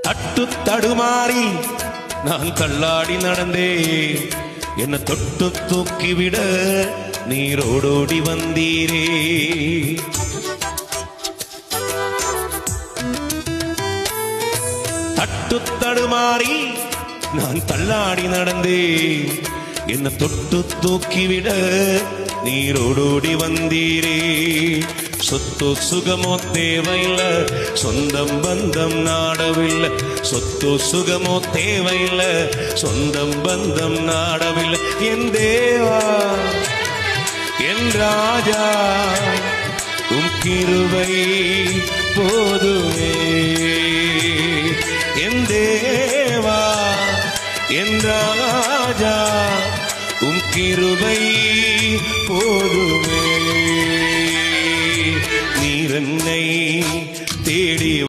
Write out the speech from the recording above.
தட்டு தடுமாறி நான் தள்ளாடி நடந்தே என்ன தொட்டு தூக்கிவிட நீரோடோடி வந்தீரே. தட்டு தடுமாறி நான் தள்ளாடி நடந்தே என்ன தொட்டு தூக்கிவிட நீரோடோடி வந்தீரே. சொத்து சுகமோ தேவையில்ல, சொந்தம் பந்தம் நாடவில்லை. சொத்து சுகமோ தேவையில்ல, சொந்தம் பந்தம் நாடவில்லை. என் தேவா என் ராஜா உம் கிருபை போதுமே. என் தேவா என் ராஜா உம் கிருபை போதுமே. நீர் என்னை தேடி